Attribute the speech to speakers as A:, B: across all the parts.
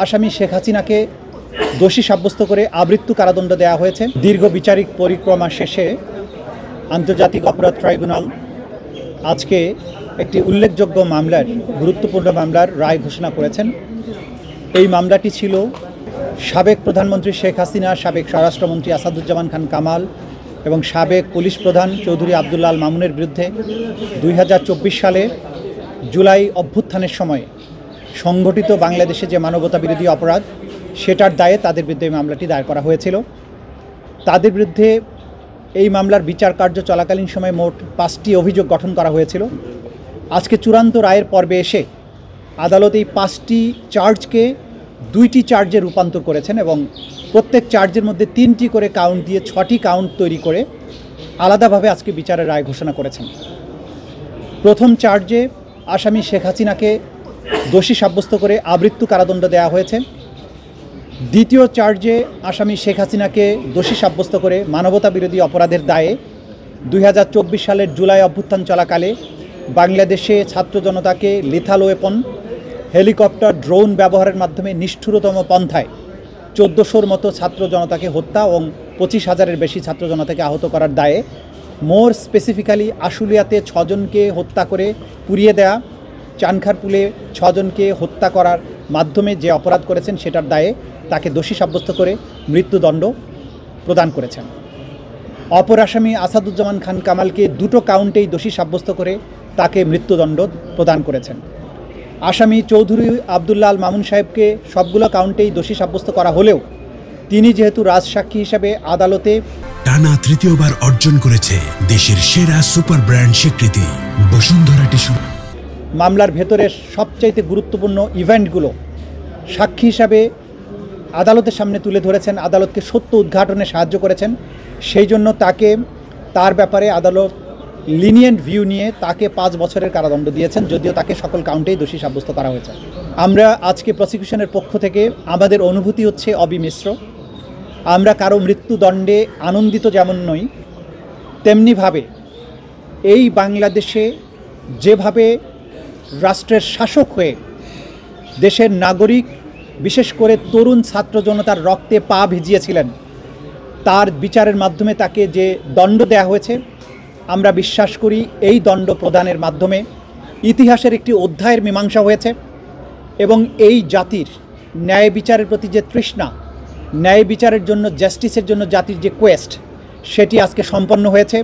A: আসামি শেখ হাসিনাকে দোষী সাব্যস্ত করে আমৃত্যু কারাদণ্ড দেওয়া হয়েছে। দীর্ঘ বিচারিক পরিক্রমা শেষে আন্তর্জাতিক অপরাধ ট্রাইব্যুনাল আজকে একটি উল্লেখযোগ্য মামলার, গুরুত্বপূর্ণ মামলার রায় ঘোষণা করেছেন। এই মামলাটি ছিল সাবেক প্রধানমন্ত্রী শেখ হাসিনা, সাবেক স্বরাষ্ট্রমন্ত্রী আসাদুজ্জামান খান কামাল এবং সাবেক পুলিশ প্রধান চৌধুরী আবদুল্লাহ আল মামুনের বিরুদ্ধে 2024 সালে জুলাই অভ্যুত্থানের সময় সংগঠিত বাংলাদেশে যে মানবতা বিরোধী অপরাধ, সেটার দায়ে তাদের বিরুদ্ধে মামলাটি দায়ের করা হয়েছিল। তাদের বিরুদ্ধে এই মামলার বিচার কার্য চলাকালীন সময়ে মোট 5টি অভিযোগ গঠন করা হয়েছিল। আজকে চূড়ান্ত রায়ের পর্বে এসে আদালত এই 5টি চার্জকে 2টি চার্জে রূপান্তর করেছেন এবং প্রত্যেক চার্জের মধ্যে 3টি করে কাউন্ট দিয়ে 6টি কাউন্ট তৈরি করে আলাদাভাবে আজকে বিচারের রায় ঘোষণা করেছেন। প্রথম চার্জে আসামি শেখ হাসিনাকে দোষী সাব্যস্ত করে আমৃত্যু কারাদণ্ড দেওয়া হয়েছে। দ্বিতীয় চার্জে আসামি শেখ হাসিনাকে দোষী সাব্যস্ত করে মানবতা বিরোধী অপরাধের দায়ে 2024 সালের জুলাই অভ্যুত্থান চলাকালে বাংলাদেশে ছাত্র জনতাকে লিথাল ওয়েপন, হেলিকপ্টার, ড্রোন ব্যবহারের মাধ্যমে নিষ্ঠুরতম পন্থায় 1400-র মতো ছাত্র জনতাকে হত্যা এবং 25,000-এর বেশি ছাত্র জনতাকে আহত করার দায়ে, মোর স্পেসিফিক্যালি আশুলিয়াতে 6 জনকে হত্যা করে পুড়িয়ে দেয়া, চানখারপুলে 6 জনকে হত্যা করার মাধ্যমে যে অপরাধ করেছেন সেটার দায়ে তাকে দোষী সাব্যস্ত করে মৃত্যুদণ্ড প্রদান করেছেন। অপর আসামি আসাদুজ্জামান খান কামালকে 2টো কাউন্টেই দোষী সাব্যস্ত করে তাকে মৃত্যুদণ্ড প্রদান করেছেন। আসামি চৌধুরী আবদুল্লাহ আল মামুন সাহেবকে সবগুলো কাউন্টেই দোষী সাব্যস্ত করা হলেও তিনি যেহেতু রাজসাক্ষী হিসেবে আদালতে
B: টানা তৃতীয়বার অর্জন করেছে দেশের সেরা সুপার ব্র্যান্ড স্বীকৃতি বসুন্ধরা টিস্যু।
A: মামলার ভেতরের সবচাইতে গুরুত্বপূর্ণ ইভেন্টগুলো সাক্ষী হিসাবে আদালতের সামনে তুলে ধরেছেন, আদালতকে সত্য উদ্ঘাটনে সাহায্য করেছেন। সেই জন্য তার ব্যাপারে আদালত লিনিয়েন্ট ভিউ নিয়ে তাকে 5 বছরের কারাদণ্ড দিয়েছেন, যদিও তাকে সকল কাউন্টেই দোষী সাব্যস্ত করা হয়েছে। আমরা আজকে প্রসিকিউশনের পক্ষ থেকে আমাদের অনুভূতি হচ্ছে অবিমিশ্র। আমরা কারো মৃত্যুদণ্ডে আনন্দিত যেমন নই, তেমনিভাবে এই বাংলাদেশে যেভাবে রাষ্ট্রের শাসক হয়ে দেশের নাগরিক, বিশেষ করে তরুণ ছাত্র জনতার রক্তে পা ভিজিয়েছিলেন, তার বিচারের মাধ্যমে তাকে যে দণ্ড দেওয়া হয়েছে, আমরা বিশ্বাস করি এই দণ্ড প্রদানের মাধ্যমে ইতিহাসের একটি অধ্যায়ের মীমাংসা হয়েছে এবং এই জাতির ন্যায় বিচারের প্রতি যে তৃষ্ণা, ন্যায় বিচারের জন্য, জাস্টিসের জন্য জাতির যে কোয়েস্ট, সেটি আজকে সম্পন্ন হয়েছে।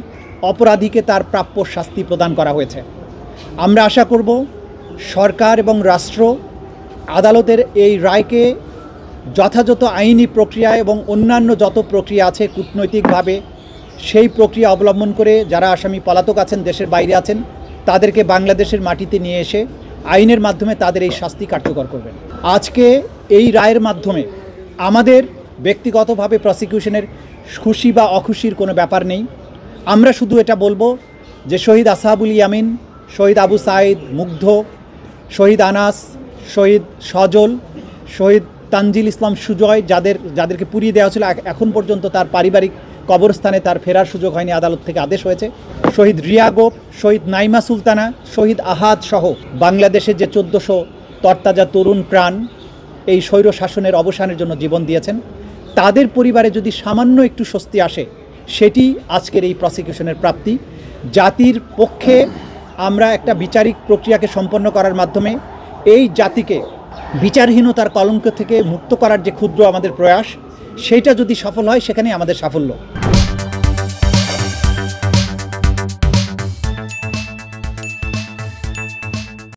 A: অপরাধীকে তার প্রাপ্য শাস্তি প্রদান করা হয়েছে। আমরা আশা করব সরকার এবং রাষ্ট্র আদালতের এই রায়কে যথাযথ আইনি প্রক্রিয়া এবং অন্যান্য যত প্রক্রিয়া আছে কূটনৈতিকভাবে, সেই প্রক্রিয়া অবলম্বন করে যারা আসামি পলাতক আছেন, দেশের বাইরে আছেন, তাদেরকে বাংলাদেশের মাটিতে নিয়ে এসে আইনের মাধ্যমে তাদের এই শাস্তি কার্যকর করবেন। আজকে এই রায়ের মাধ্যমে আমাদের ব্যক্তিগতভাবে প্রসিকিউশনের খুশি বা অখুশির কোনো ব্যাপার নেই। আমরা শুধু এটা বলবো যে শহীদ আসহাবুল ইয়ামিন, শহীদ আবু সাঈদ, মুগ্ধ, শহীদ আনাস, শহীদ সজল, শহীদ তানজিল ইসলাম সুজয়, যাদেরকে পুড়িয়ে দেওয়া ছিল, এখন পর্যন্ত তার পারিবারিক কবরস্থানে তার ফেরার সুযোগ হয়নি, আদালত থেকে আদেশ হয়েছে। শহীদ রিয়া গোপ, শহীদ নাইমা সুলতানা, শহীদ আহাদ সহ বাংলাদেশের যে 1400 তরতাজা তরুণ প্রাণ এই স্বৈর শাসনের অবসানের জন্য জীবন দিয়েছেন, তাদের পরিবারে যদি সামান্য একটু স্বস্তি আসে, সেটি আজকের এই প্রসিকিউশনের প্রাপ্তি। জাতির পক্ষে আমরা একটা বিচারিক প্রক্রিয়াকে সম্পন্ন করার মাধ্যমে এই জাতিকে বিচারহীনতার কলঙ্ক থেকে মুক্ত করার যে ক্ষুদ্র আমাদের প্রয়াস, সেইটা যদি সফল হয়, সেখানেই আমাদের সাফল্য।